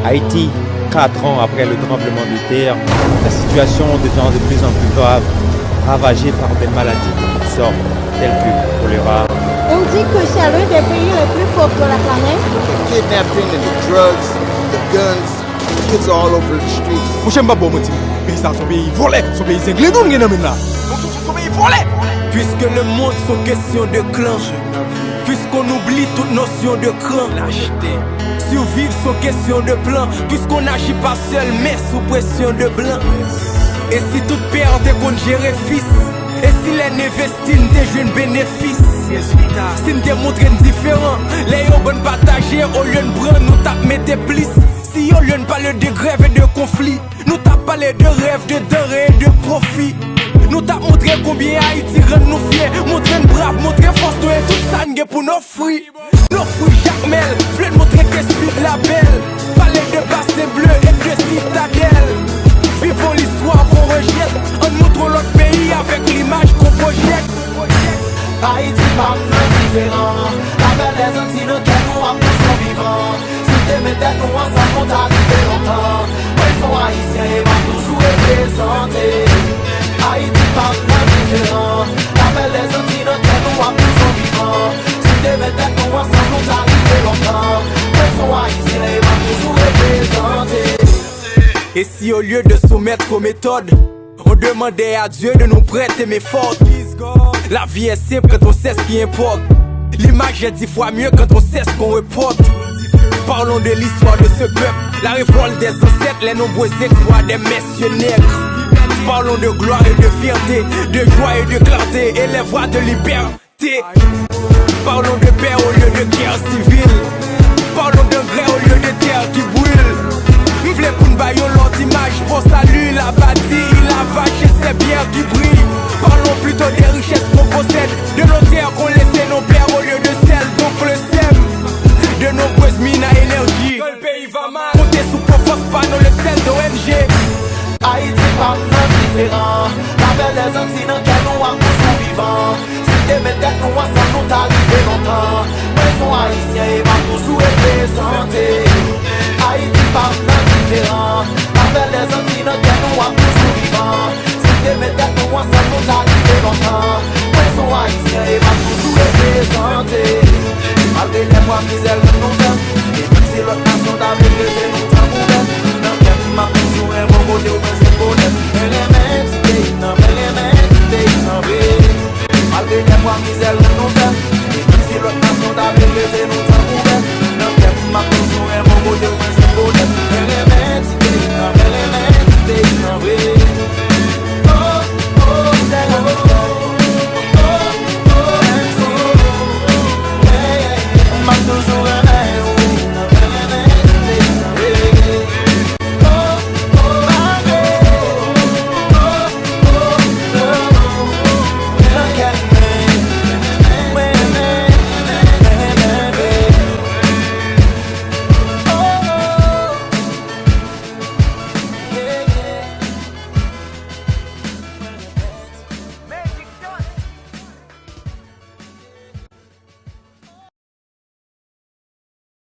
Haïti, 4 ans après le tremblement de terre, la situation devient de plus en plus grave, ravagée par des maladies de toutes sortes, telles que le choléra. On dit que c'est l'un des pays les plus pauvres de la planète. The kidnapping and the drugs, the guns, the kids are all over the streets. Moi j'aime pas bon motif. Pays ça son pays volé, son pays anglais nous là. Son pays volé. Puisque le monde sont question de clan, puisqu'on oublie toute notion de cran. Survivre sont question de plan, puisqu'on n'agit pas seul mais sous pression de blanc. Et si toute père te compte gérer fils, et si les investit des jeunes bénéfices, si nous démontrons différent, les gens bonnes partager au lieu de prendre, nous tapons des plis. Si au lieu de parler de grève et de conflit, nous tapons parler de rêve, de denrées et de profit. Nous t'as montré combien Haïti rend nous fiers, montrer brave, montrer force, nous et tout ça nous pour nos fruits. Nos fruits Jacques Mel, voulez montrer que c'est la belle. Parler de bassin bleu et de citadelle. Vivons l'histoire qu'on rejette, en montrant notre pays avec l'image qu'on projette. Haïti pas différent, la belle des Antilles nous tous vivants. Si t'es mettais nous ensemble, on t'arrive longtemps. Ils sont haïtiens et va toujours représentés. Haïti pas différent, la belle des Antilles nous tous vivants. Si t'es mettais nous ensemble, on t'arrive longtemps. Ils sont haïtiens et va toujours représentés. Et si au lieu de soumettre aux méthodes, on demandait à Dieu de nous prêter mes fautes. La vie est simple quand on sait ce qui importe. L'image est 10 fois mieux quand on sait ce qu'on reporte. Parlons de l'histoire de ce peuple, la révolte des ancêtres, les nombreux exploits des messieurs nègres. Parlons de gloire et de fierté, de joie et de clarté, et les voix de liberté. Parlons de paix au lieu de guerre civile. Parlons de grès au lieu de terre qui brûle.